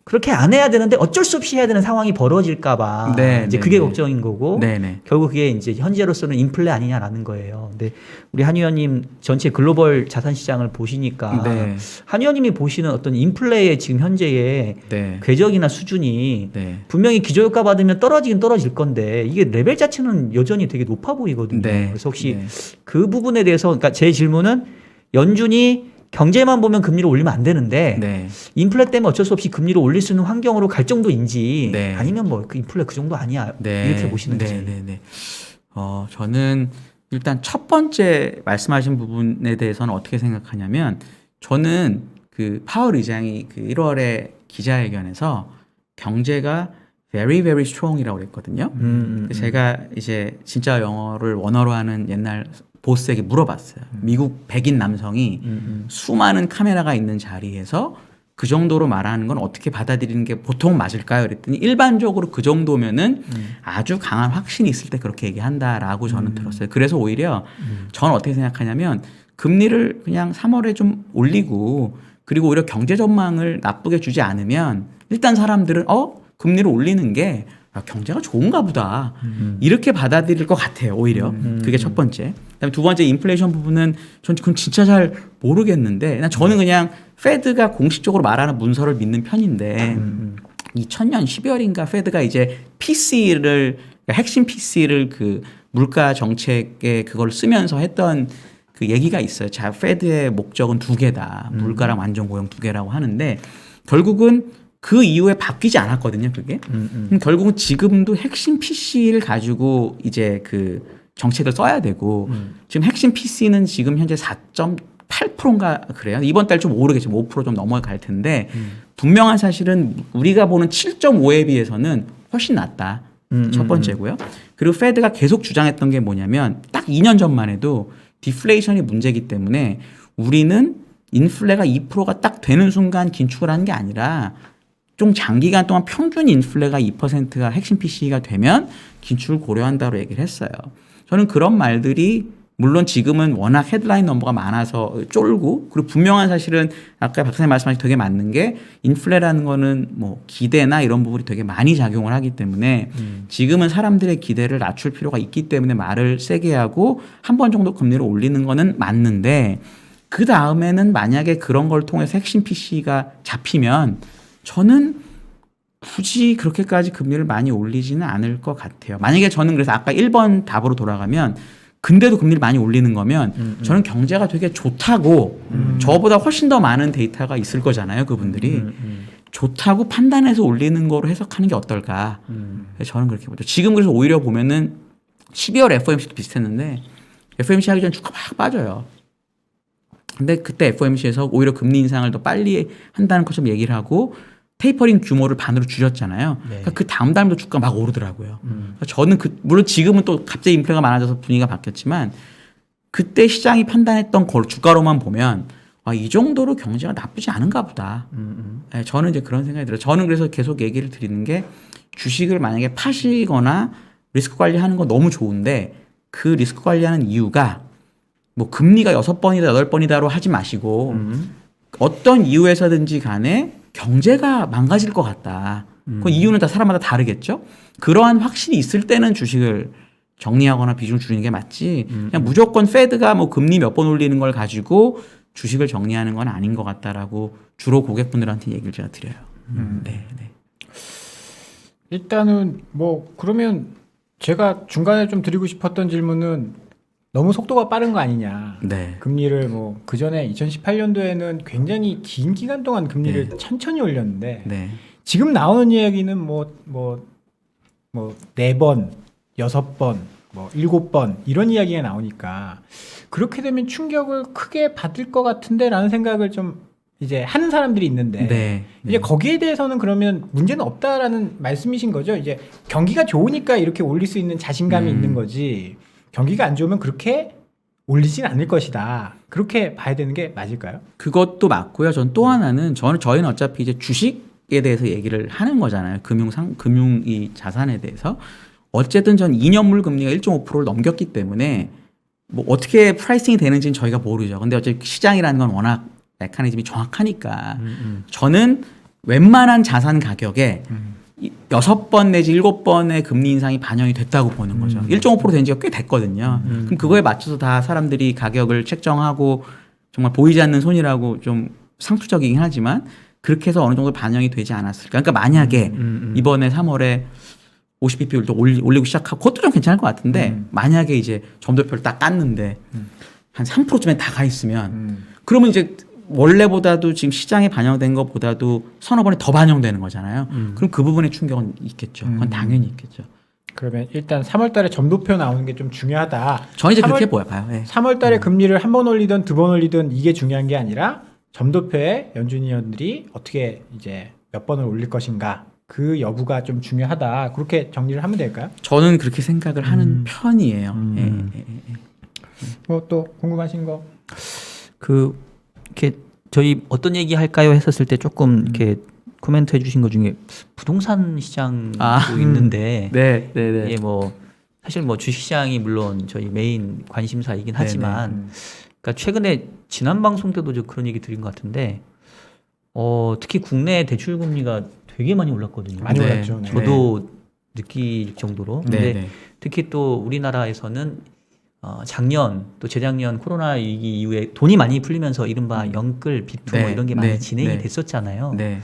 그렇게 안 해야 되는데 어쩔 수 없이 해야 되는 상황이 벌어질까봐 네, 이제 네, 그게 네. 걱정인 거고 네, 네. 결국 그게 이제 현재로서는 인플레 아니냐라는 거예요. 근데 우리 한 의원님 전체 글로벌 자산 시장을 보시니까 네. 한 의원님이 보시는 어떤 인플레의 지금 현재의 네. 궤적이나 수준이 네. 분명히 기저효과 받으면 떨어지긴 떨어질 건데 이게 레벨 자체는 여전히 되게 높아 보이거든요. 네. 그래서 혹시 네. 그 부분에 대해서 그러니까 제 질문은 연준이 경제만 보면 금리를 올리면 안 되는데 네. 인플레 때문에 어쩔 수 없이 금리를 올릴 수 있는 환경으로 갈 정도인지 네. 아니면 뭐 그 인플레 그 정도 아니야 네. 이렇게 보시는지. 네, 네, 네. 저는 일단 첫 번째 말씀하신 부분에 대해서는 어떻게 생각하냐면 저는 그 파월 의장이 그 1월에 기자회견에서 경제가 very very strong이라고 그랬거든요. 제가 이제 진짜 영어를 원어로 하는 옛날 보스에게 물어봤어요. 미국 백인 남성이 수많은 카메라가 있는 자리에서 그 정도로 말하는 건 어떻게 받아들이는 게 보통 맞을까요? 그랬더니 일반적으로 그 정도면은 아주 강한 확신이 있을 때 그렇게 얘기한다라고 저는 들었어요. 그래서 오히려 저는 어떻게 생각하냐면 금리를 그냥 3월에 좀 올리고 그리고 오히려 경제 전망을 나쁘게 주지 않으면 일단 사람들은 금리를 올리는 게 경제가 좋은가 보다 이렇게 받아들일 것 같아요. 오히려 그게 첫 번째. 그다음에 두 번째 인플레이션 부분은 전 그건 진짜 잘 모르겠는데 저는 그냥 페드가 공식적으로 말하는 문서를 믿는 편인데 2000년 12월인가 페드가 이제 PC를 핵심 PC를 그 물가 정책에 그걸 쓰면서 했던 그 얘기가 있어요. 자, 페드의 목적은 두 개다. 물가랑 완전 고용 두 개라고 하는데 결국은 그 이후에 바뀌지 않았거든요, 그게. 결국은 지금도 핵심 PC를 가지고 이제 그 정책을 써야 되고 지금 핵심 PC는 지금 현재 4.8%인가 그래요. 이번 달 좀 오르겠죠. 5% 좀 넘어갈 텐데 분명한 사실은 우리가 보는 7.5에 비해서는 훨씬 낮다. 첫 번째고요. 그리고 페드가 계속 주장했던 게 뭐냐면 딱 2년 전만 해도 디플레이션이 문제이기 때문에 우리는 인플레가 2%가 딱 되는 순간 긴축을 하는 게 아니라 좀 장기간 동안 평균 인플레가 2%가 핵심 PC가 되면 긴축을 고려한다고 얘기를 했어요. 저는 그런 말들이 물론 지금은 워낙 헤드라인 넘버가 많아서 쫄고 그리고 분명한 사실은 아까 박사님 말씀하신 되게 맞는 게 인플레라는 거는 뭐 기대나 이런 부분이 되게 많이 작용을 하기 때문에 지금은 사람들의 기대를 낮출 필요가 있기 때문에 말을 세게 하고 한 번 정도 금리를 올리는 거는 맞는데 그 다음에는 만약에 그런 걸 통해서 핵심 PC가 잡히면 저는 굳이 그렇게까지 금리를 많이 올리지는 않을 것 같아요. 만약에 저는 그래서 아까 1번 답으로 돌아가면 근데도 금리를 많이 올리는 거면 저는 경제가 되게 좋다고 저보다 훨씬 더 많은 데이터가 있을 거잖아요. 그분들이. 좋다고 판단해서 올리는 거로 해석하는 게 어떨까. 저는 그렇게 보죠. 지금 그래서 오히려 보면은 12월 FOMC도 비슷했는데 FOMC 하기 전에 주가 막 빠져요. 근데 그때 FOMC에서 오히려 금리 인상을 더 빨리 한다는 것처럼 얘기를 하고 테이퍼링 규모를 반으로 줄였잖아요. 네. 그러니까 그 다음 달도 주가 막 오르더라고요. 그러니까 저는 물론 지금은 또 갑자기 인플레가 많아져서 분위기가 바뀌었지만 그때 시장이 판단했던 걸 주가로만 보면 이 정도로 경제가 나쁘지 않은가 보다. 네, 저는 이제 그런 생각이 들어요. 저는 그래서 계속 얘기를 드리는 게 주식을 만약에 파시거나 리스크 관리하는 건 너무 좋은데 그 리스크 관리하는 이유가 뭐 금리가 6번이다 8번이다로 하지 마시고 어떤 이유에서든지 간에 경제가 망가질 것 같다. 그 이유는 다 사람마다 다르겠죠. 그러한 확신이 있을 때는 주식을 정리하거나 비중 줄이는 게 맞지. 그냥 무조건 페드가 뭐 금리 몇 번 올리는 걸 가지고 주식을 정리하는 건 아닌 것 같다라고 주로 고객분들한테 얘기를 제가 드려요. 네, 네. 일단은 뭐 그러면 제가 중간에 좀 드리고 싶었던 질문은 너무 속도가 빠른 거 아니냐. 네. 금리를 뭐 그 전에 2018년도에는 굉장히 긴 기간 동안 금리를 천천히 올렸는데 네. 지금 나오는 이야기는 뭐 4번, 6번, 뭐 7번 이런 이야기가 나오니까 그렇게 되면 충격을 크게 받을 것 같은데라는 생각을 좀 이제 하는 사람들이 있는데 네. 이제 거기에 대해서는 그러면 문제는 없다라는 말씀이신 거죠. 이제 경기가 좋으니까 이렇게 올릴 수 있는 자신감이 있는 거지. 경기가 안 좋으면 그렇게 올리진 않을 것이다. 그렇게 봐야 되는 게 맞을까요? 그것도 맞고요. 전 또 하나는 저희는 어차피 이제 주식에 대해서 얘기를 하는 거잖아요. 금융 이 자산에 대해서. 어쨌든 전 2년물 금리가 1.5%를 넘겼기 때문에 뭐 어떻게 프라이싱이 되는지는 저희가 모르죠. 근데 어차피 시장이라는 건 워낙 메커니즘이 정확하니까 저는 웬만한 자산 가격에 6번 내지 7번의 금리 인상이 반영이 됐다고 보는 거죠. 1.5% 된 지가 꽤 됐거든요. 그럼 그거에 맞춰서 다 사람들이 가격을 책정하고 정말 보이지 않는 손이라고 좀 상투적이긴 하지만 그렇게 해서 어느 정도 반영이 되지 않았을까. 그러니까 만약에 이번에 3월에 50bp를 또 올리고 시작하고 그것도 좀 괜찮을 것 같은데 만약에 이제 점도표를 딱 깠는데 한 3%쯤에 다 가 있으면 그러면 이제 원래보다도 지금 시장에 반영된 것보다도 서너 번이 더 반영되는 거잖아요. 그럼 그 부분의 충격은 있겠죠. 그건 당연히 있겠죠. 그러면 일단 3월 달에 점도표 나오는 게 좀 중요하다. 저는 이제 3월 그렇게 봐요. 예. 3월 달에 금리를 한 번 올리든 두 번 올리든 이게 중요한 게 아니라 점도표에 연준위 원들이 어떻게 이제 몇 번을 올릴 것인가 그 여부가 좀 중요하다. 그렇게 정리를 하면 될까요? 저는 그렇게 생각을 하는 편이에요. 예, 예, 예. 뭐 또 궁금하신 거? 이렇게 저희 어떤 얘기 할까요 했었을 때 조금 이렇게 코멘트 해주신 것 중에 부동산 시장도 있는데 네, 네, 네. 예, 뭐 사실 뭐 주식시장이 물론 저희 메인 관심사이긴 하지만 그러니까 최근에 지난 방송 때도 저 그런 얘기 드린 것 같은데 특히 국내 대출 금리가 되게 많이 올랐거든요. 많이 네. 올랐죠. 네. 저도 느낄 정도로. 네, 근데 네. 특히 또 우리나라에서는 작년 또 재작년 코로나 위기 이후에 돈이 많이 풀리면서 이른바 영끌 비투 뭐 네, 이런 게 많이 네, 진행이 네. 됐었잖아요. 네.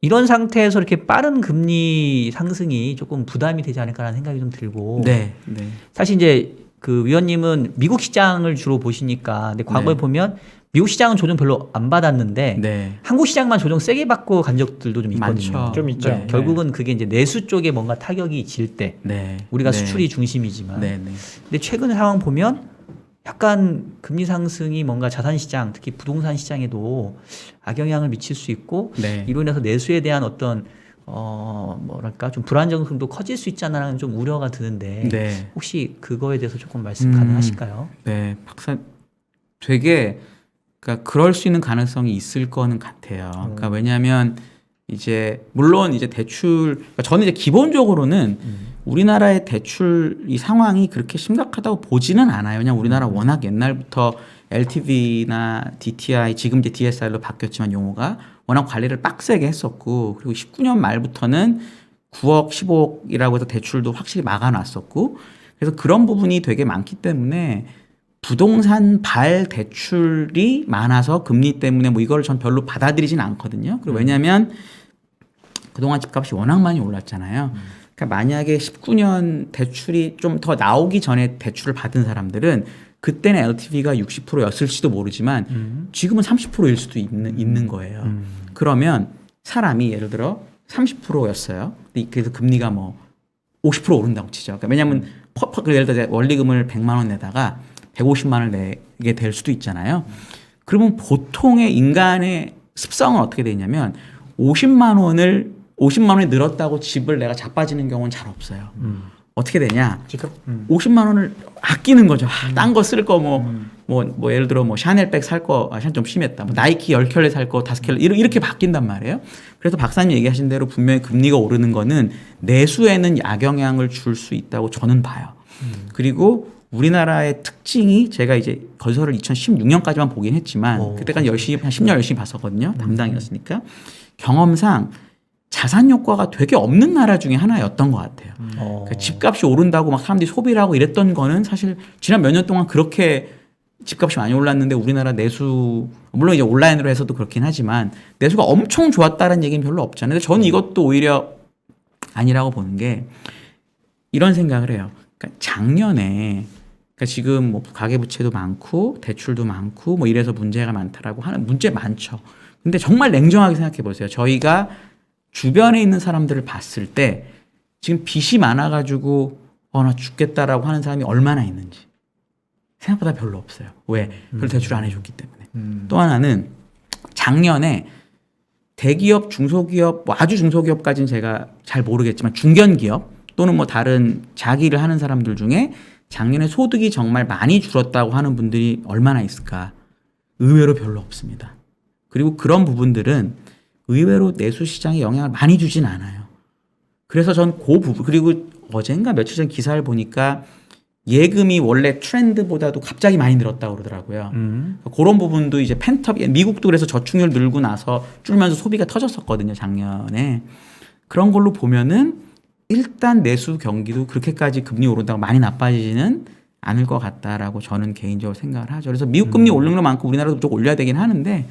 이런 상태에서 이렇게 빠른 금리 상승이 조금 부담이 되지 않을까라는 생각이 좀 들고 네, 네. 사실 이제 그 위원님은 미국 시장을 주로 보시니까 근데 과거에 네. 보면 미국 시장은 조정 별로 안 받았는데 네. 한국 시장만 조정 세게 받고 간 적들도 좀 있거든요. 많죠. 좀 있죠. 네. 결국은 그게 이제 내수 쪽에 뭔가 타격이 질 때 네. 우리가 네. 수출이 중심이지만 네, 네. 근데 최근 상황 보면 약간 금리 상승이 뭔가 자산 시장 특히 부동산 시장에도 악영향을 미칠 수 있고 네. 이로 인해서 내수에 대한 어떤 뭐랄까 좀 불안정성도 커질 수 있잖아라는 좀 우려가 드는데 네. 혹시 그거에 대해서 조금 말씀 가능하실까요? 네, 박사 되게 그러니까 그럴 수 있는 가능성이 있을 거는 같아요. 그러니까 왜냐하면 이제 물론 이제 대출 그러니까 저는 이제 기본적으로는 우리나라의 대출 이 상황이 그렇게 심각하다고 보지는 않아요. 그냥 우리나라 워낙 옛날부터 LTV나 DTI 지금 이제 DSR로 바뀌었지만 용어가 워낙 관리를 빡세게 했었고 그리고 19년 말부터는 9억, 15억이라고 해서 대출도 확실히 막아놨었고 그래서 그런 부분이 되게 많기 때문에 부동산 발 대출이 많아서 금리 때문에 뭐 이걸 전 별로 받아들이진 않거든요. 그리고 왜냐하면 그동안 집값이 워낙 많이 올랐잖아요. 그러니까 만약에 19년 대출이 좀 더 나오기 전에 대출을 받은 사람들은 그때는 LTV가 60%였을지도 모르지만 지금은 30%일 수도 있는 거예요. 그러면 사람이 예를 들어 30%였어요. 그래서 금리가 뭐 50% 오른다고 치죠. 그러니까 왜냐하면 예를 들어 원리금을 100만 원 내다가 150만 원을 내게 될 수도 있잖아요. 그러면 보통의 인간의 습성은 어떻게 되냐면 50만 원이 늘었다고 집을 내가 자빠지는 경우는 잘 없어요. 어떻게 되냐? 지금 50만 원을 아끼는 거죠. 딴 거 쓸 거 뭐 예를 들어 뭐 샤넬백 살 거 샤넬 좀 심했다. 뭐 나이키 10켤레 살 거 5켤레 이렇게 바뀐단 말이에요. 그래서 박사님 얘기하신 대로 분명히 금리가 오르는 거는 내수에는 악영향을 줄 수 있다고 저는 봐요. 그리고 우리나라의 특징이 제가 이제 건설을 2016년까지만 보긴 했지만 그때까지 한 10년 열심히 봤었거든요. 담당이었으니까 경험상 자산 효과가 되게 없는 나라 중에 하나였던 것 같아요. 그러니까 집값이 오른다고 막 사람들이 소비를 하고 이랬던 거는 사실 지난 몇 년 동안 그렇게 집값이 많이 올랐는데 우리나라 내수 물론 이제 온라인으로 해서도 그렇긴 하지만 내수가 엄청 좋았다는 얘기는 별로 없잖아요. 근데 저는 이것도 오히려 아니라고 보는 게 이런 생각을 해요. 그러니까 작년에 그러니까 지금 뭐 가계부채도 많고 대출도 많고 뭐 이래서 문제가 많다라고 하는 문제 많죠. 근데 정말 냉정하게 생각해 보세요. 저희가 주변에 있는 사람들을 봤을 때 지금 빚이 많아가지고 나 죽겠다라고 하는 사람이 얼마나 있는지 생각보다 별로 없어요. 왜? 별로 대출 안 해줬기 때문에. 또 하나는 작년에 대기업, 중소기업, 뭐 아주 중소기업까지는 제가 잘 모르겠지만 중견기업 또는 뭐 다른 자기 일을 하는 사람들 중에 작년에 소득이 정말 많이 줄었다고 하는 분들이 얼마나 있을까? 의외로 별로 없습니다. 그리고 그런 부분들은 의외로 내수 시장에 영향을 많이 주진 않아요. 그래서 전 그 부분, 그리고 어젠가 며칠 전 기사를 보니까 예금이 원래 트렌드보다도 갑자기 많이 늘었다고 그러더라고요. 그런 부분도 이제 펜트업, 미국도 그래서 저축률 늘고 나서 줄면서 소비가 터졌었거든요, 작년에. 그런 걸로 보면은 일단 내수 경기도 그렇게까지 금리 오른다고 많이 나빠지지는 않을 것 같다라고 저는 개인적으로 생각을 하죠. 그래서 미국 금리 오르는 만큼 우리나라도 좀 올려야 되긴 하는데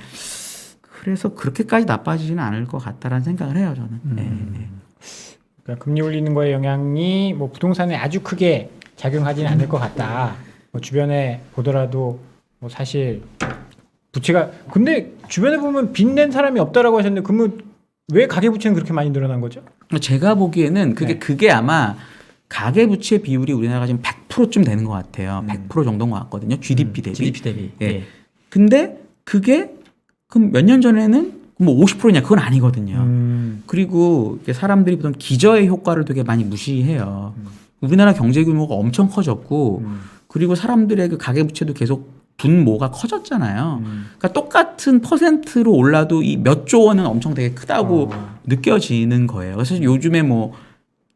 그래서 그렇게까지 나빠지지는 않을 것 같다라는 생각을 해요, 저는. 네. 그러니까 금리 올리는 거에 영향이 뭐 부동산에 아주 크게 작용하지는 않을 것 같다. 뭐 주변에 보더라도 뭐 사실 부채가 근데 주변에 보면 빚낸 사람이 없다라고 하셨는데 그러면 왜 가계부채는 그렇게 많이 늘어난 거죠? 제가 보기에는 네. 그게 아마 가계부채 비율이 우리나라가 지금 100%쯤 되는 것 같아요. 100% 정도인 것 같거든요. GDP 대비. GDP 대비. 예. 예. 근데 그게 그럼 몇 년 전에는 뭐 50%냐 그건 아니거든요. 그리고 이게 사람들이 보통 기저의 효과를 되게 많이 무시해요. 우리나라 경제 규모가 엄청 커졌고 그리고 사람들의 그 가계부채도 계속 분모가 커졌잖아요. 그러니까 똑같은 퍼센트로 올라도 이 몇 조 원은 엄청 되게 크다고 느껴지는 거예요. 그래서 요즘에 뭐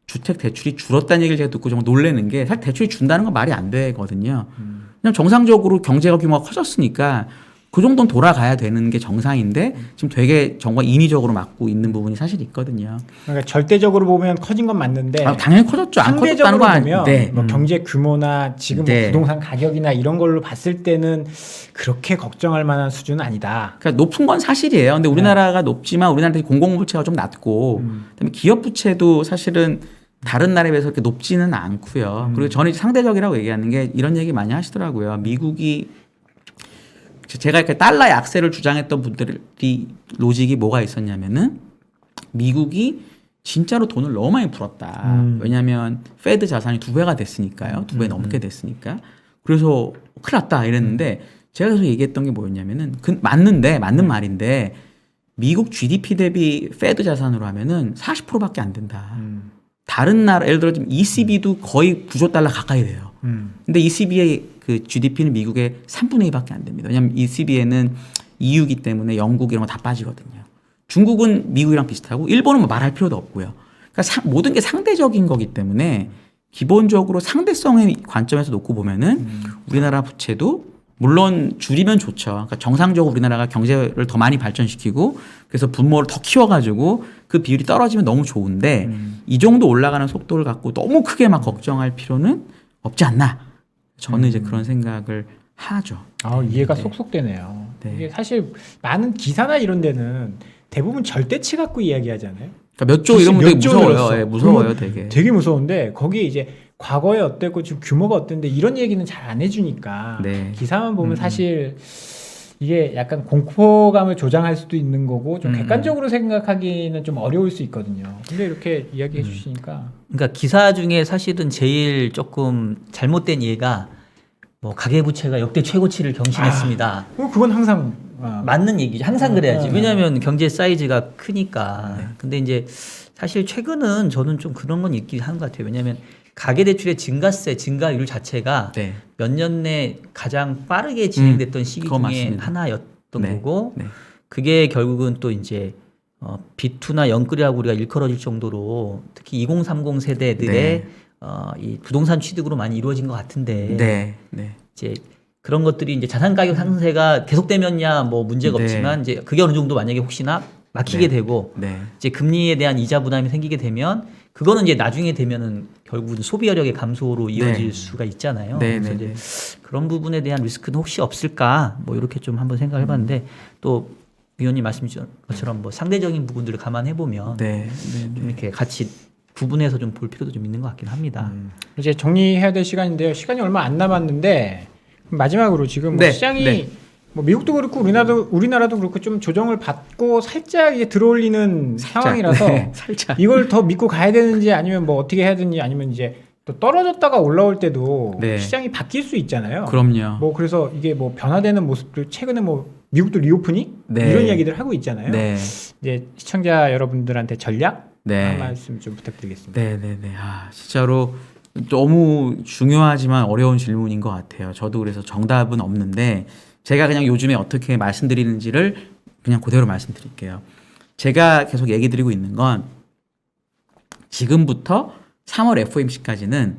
주택 대출이 줄었다는 얘기를 제가 듣고 정말 놀라는 게 사실 대출이 준다는 건 말이 안 되거든요. 그냥 정상적으로 경제가 규모가 커졌으니까 그 정도는 돌아가야 되는 게 정상인데 지금 되게 정말 인위적으로 막고 있는 부분이 사실 있거든요. 그러니까 절대적으로 보면 커진 건 맞는데 당연히 커졌죠. 안 커졌다는 상대적으로 거 보면 아닌데. 뭐 경제 규모나 지금 뭐 네. 부동산 가격이나 이런 걸로 봤을 때는 그렇게 걱정할 만한 수준은 아니다. 그러니까 높은 건 사실이에요. 근데 우리나라가 높지만 우리나라 공공부채가 좀 낮고 그다음에 기업부채도 사실은 다른 나라에 비해서 그렇게 높지는 않고요. 그리고 저는 상대적이라고 얘기하는 게 이런 얘기 많이 하시더라고요. 미국이 제가 이렇게 달러 약세를 주장했던 분들이 로직이 뭐가 있었냐면은 미국이 진짜로 돈을 너무 많이 풀었다. 왜냐하면 페드 자산이 2배가 됐으니까요. 2배 넘게 됐으니까. 그래서 큰일 났다 이랬는데 제가 계속 얘기했던 게 뭐였냐면은 맞는 말인데 미국 GDP 대비 페드 자산으로 하면은 40%밖에 안 된다. 다른 나라 예를 들어 지금 ECB도 거의 9조 달러 가까이 돼요. 근데 ECB의 그 GDP는 미국의 3분의 2밖에 안 됩니다. 왜냐하면 ECB에는 EU이기 때문에 영국 이런 거 다 빠지거든요. 중국은 미국이랑 비슷하고 일본은 뭐 말할 필요도 없고요. 그러니까 모든 게 상대적인 거기 때문에 기본적으로 상대성의 관점에서 놓고 보면은 우리나라 부채도 물론 줄이면 좋죠. 그러니까 정상적으로 우리나라가 경제를 더 많이 발전시키고 그래서 분모를 더 키워가지고 그 비율이 떨어지면 너무 좋은데 이 정도 올라가는 속도를 갖고 너무 크게 막 걱정할 필요는 없지 않나. 저는 이제 그런 생각을 하죠. 이해가 네. 쏙쏙 되네요. 네. 이게 사실 많은 기사나 이런 데는 대부분 절대치 갖고 이야기하잖아요. 그러니까 몇 조 이런 거 되게 몇 조 무서워요. 늘었어. 예, 무서워요, 그러면 되게 무서운데 거기에 이제 과거에 어땠고 지금 규모가 어땠는데 이런 얘기는 잘 안 해주니까 네. 기사만 보면 사실 이게 약간 공포감을 조장할 수도 있는 거고 좀 객관적으로 생각하기는 좀 어려울 수 있거든요. 근데 이렇게 이야기해 주시니까 그러니까 기사 중에 사실은 제일 조금 잘못된 예가 뭐 가계부채가 역대 최고치를 경신했습니다. 그건 항상 맞는 얘기죠. 항상 그래야지. 왜냐하면 경제 사이즈가 크니까. 근데 이제 사실 최근은 저는 좀 그런 건 있긴 한 것 같아요. 왜냐하면 가계대출의 증가세, 증가율 자체가 네. 몇 년 내 가장 빠르게 진행됐던 시기 그거 중에 맞습니다. 하나였던 네. 거고 네. 그게 결국은 또 이제 B2나 영끌이라고 우리가 일컬어질 정도로 특히 2030 세대들의 네. 이 부동산 취득으로 많이 이루어진 것 같은데 네. 네. 이제 그런 것들이 이제 자산 가격 상승세가 계속되면야 뭐 문제가 네. 없지만 이제 그게 어느 정도 만약에 혹시나 막히게 네. 되고 네. 이제 금리에 대한 이자 부담이 생기게 되면 그거는 이제 나중에 되면은 결국은 소비 여력의 감소로 이어질 네. 수가 있잖아요. 네. 그래서 네. 이제 그런 부분에 대한 리스크는 혹시 없을까 뭐 이렇게 좀 한번 생각을 해봤는데 또 위원님 말씀 주신 것처럼 뭐 상대적인 부분들을 감안해 보면 네. 좀 이렇게 같이 구분해서 좀 볼 필요도 좀 있는 것 같긴 합니다. 이제 정리해야 될 시간인데요. 시간이 얼마 안 남았는데 마지막으로 지금 뭐 네, 시장이 네. 뭐 미국도 그렇고 우리나라도 그렇고 좀 조정을 받고 살짝 이제 들어올리는 상황이라서 네, 살짝. 이걸 더 믿고 가야 되는지 아니면 뭐 어떻게 해야 되는지 아니면 이제 또 떨어졌다가 올라올 때도 네. 시장이 바뀔 수 있잖아요. 그럼요. 뭐 그래서 이게 뭐 변화되는 모습들 최근에 뭐 미국도 리오프닝 네. 이런 이야기들 하고 있잖아요. 네. 이제 시청자 여러분들한테 전략 네. 한 말씀 좀 부탁드리겠습니다. 네네네. 아, 진짜로 너무 중요하지만 어려운 질문인 것 같아요. 저도 그래서 정답은 없는데 제가 그냥 요즘에 어떻게 말씀드리는지를 그냥 그대로 말씀드릴게요. 제가 계속 얘기 드리고 있는 건 지금부터 3월 FOMC까지는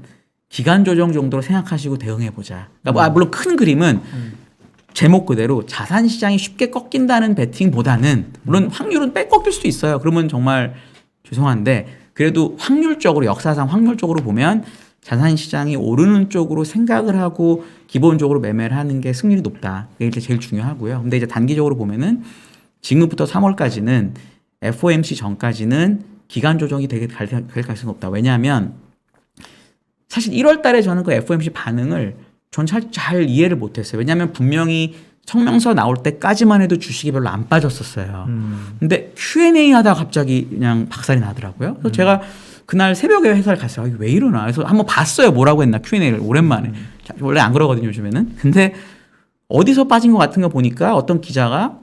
기간 조정 정도로 생각하시고 대응해 보자. 그러니까 물론 큰 그림은 제목 그대로 자산 시장이 쉽게 꺾인다는 베팅보다는 물론 확률은 빼 꺾일 수도 있어요. 그러면 정말 죄송한데 그래도 확률적으로 역사상 확률적으로 보면 자산 시장이 오르는 쪽으로 생각을 하고 기본적으로 매매를 하는 게 승률이 높다. 그게 이제 제일 중요하고요. 근데 이제 단기적으로 보면은 지금부터 3월까지는 FOMC 전까지는 기간 조정이 되게 될 가능성이 높다. 왜냐하면 사실 1월 달에 저는 그 FOMC 반응을 전 잘 이해를 못했어요. 왜냐하면 분명히 성명서 나올 때까지만 해도 주식이 별로 안 빠졌었어요. 근데 Q&A 하다가 갑자기 그냥 박살이 나더라고요. 그래서 제가 그날 새벽에 회사를 갔어요. 이게 왜 이러나. 그래서 한번 봤어요. 뭐라고 했나 Q&A를 오랜만에. 자, 원래 안 그러거든요 요즘에는. 근데 어디서 빠진 것 같은 거 보니까 어떤 기자가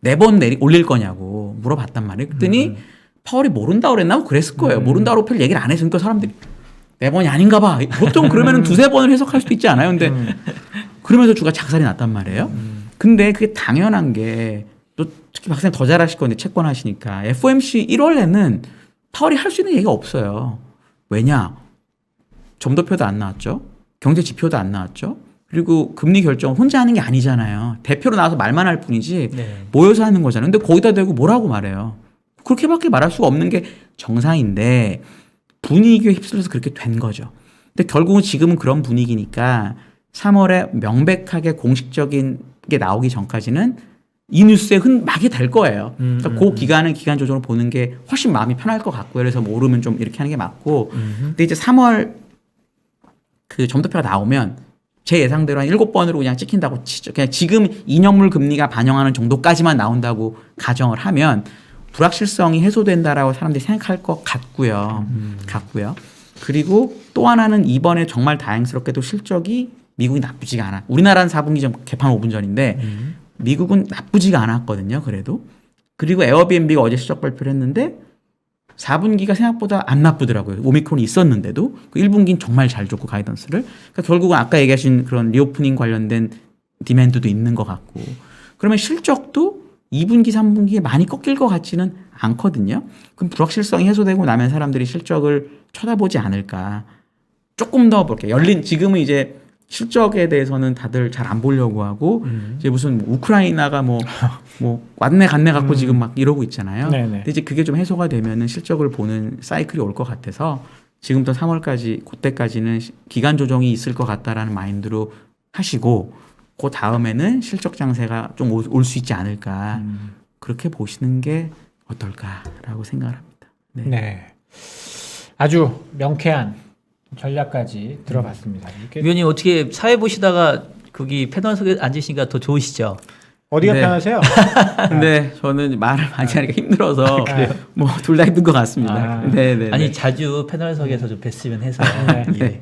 4번 올릴 거냐고 물어봤단 말이에요. 그랬더니 파월이 모른다고 그랬나? 뭐 그랬을 거예요. 모른다고 별 얘기를 안 해서 그러니까 사람들이 4번이 아닌가 봐. 보통 그러면 두세 번을 해석할 수도 있지 않아요? 근데 그러면서 주가 작살이 났단 말이에요. 근데 그게 당연한 게 또 특히 박사님 더 잘하실 건데 채권 하시니까 FOMC 1월에는 파월이 할 수 있는 얘기가 없어요. 왜냐? 점도표도 안 나왔죠. 경제 지표도 안 나왔죠. 그리고 금리 결정은 혼자 하는 게 아니잖아요. 대표로 나와서 말만 할 뿐이지 네. 모여서 하는 거잖아요. 근데 거기다 대고 뭐라고 말해요. 그렇게밖에 말할 수가 없는 게 정상인데 분위기에 휩쓸려서 그렇게 된 거죠. 근데 결국은 지금은 그런 분위기니까 3월에 명백하게 공식적인 게 나오기 전까지는 이 뉴스에 막이 될 거예요. 그러니까 그 기간은 기간 조정을 보는 게 훨씬 마음이 편할 것 같고요. 그래서 뭐 오르면 좀 이렇게 하는 게 맞고. 근데 이제 3월 그 점도표가 나오면 제 예상대로 한 7번으로 그냥 찍힌다고 치죠. 그냥 지금 2년물 금리가 반영하는 정도까지만 나온다고 가정을 하면 불확실성이 해소된다라고 사람들이 생각할 것 같고요. 그리고 또 하나는 이번에 정말 다행스럽게도 실적이 미국이 나쁘지가 않아. 우리나라는 4분기 전 개판 5분 전인데 미국은 나쁘지가 않았거든요. 그래도. 그리고 에어비앤비가 어제 실적 발표를 했는데 4분기가 생각보다 안 나쁘더라고요. 오미크론이 있었는데도. 그 1분기는 정말 잘 줬고 가이던스를. 그러니까 결국은 아까 얘기하신 그런 리오프닝 관련된 디맨드도 있는 것 같고. 그러면 실적도 2분기, 3분기에 많이 꺾일 것 같지는 않거든요. 그럼 불확실성이 해소되고 나면 사람들이 실적을 쳐다보지 않을까. 조금 더 볼게요. 지금은 이제 실적에 대해서는 다들 잘 안 보려고 하고 이제 무슨 우크라이나가 뭐 왔네 갔네 갖고 지금 막 이러고 있잖아요. 네네. 근데 이제 그게 좀 해소가 되면은 실적을 보는 사이클이 올 것 같아서 지금부터 3월까지 그때까지는 기간 조정이 있을 것 같다라는 마인드로 하시고 그 다음에는 실적 장세가 좀 올 수 있지 않을까 그렇게 보시는 게 어떨까라고 생각을 합니다. 네. 네. 아주 명쾌한 전략까지 들어봤습니다. 이렇게 위원님 어떻게 사회 보시다가 거기 패널석에 앉으시니까 더 좋으시죠? 어디가 네. 편하세요? 근데 저는 말을 많이 하니까 힘들어서 뭐 둘 다 힘든 것 같습니다. 아. 네. 아니 자주 패널석에서 좀 뵀으면 해서. 네. 예.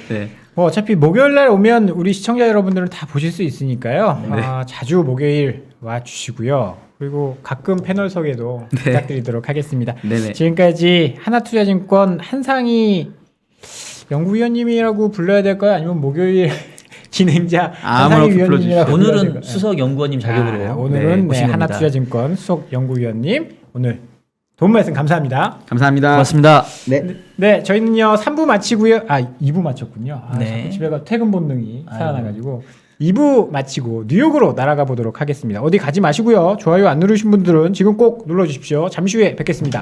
네. 뭐 어차피 목요일 날 오면 우리 시청자 여러분들은 다 보실 수 있으니까요. 자주 목요일 와 주시고요. 그리고 가끔 패널석에도 부탁드리도록 하겠습니다. 네네. 지금까지 하나투자증권 한상희 연구위원님이라고 불러야 될까요? 아니면 목요일 진행자 한상희 아무렇게 위원님이라고 불러야 오늘은 될까요? 수석 연구원님 자격으로 오늘은 오신 겁니다. 하나투자증권 수석 연구위원님 오늘 도움 말씀 감사합니다. 감사합니다. 고맙습니다. 네, 저희는요 3부 마치고요. 2부 마쳤군요. 네. 자꾸 집에 가 퇴근 본능이 살아나가지고 2부 마치고 뉴욕으로 날아가 보도록 하겠습니다. 어디 가지 마시고요. 좋아요 안 누르신 분들은 지금 꼭 눌러주십시오. 잠시 후에 뵙겠습니다.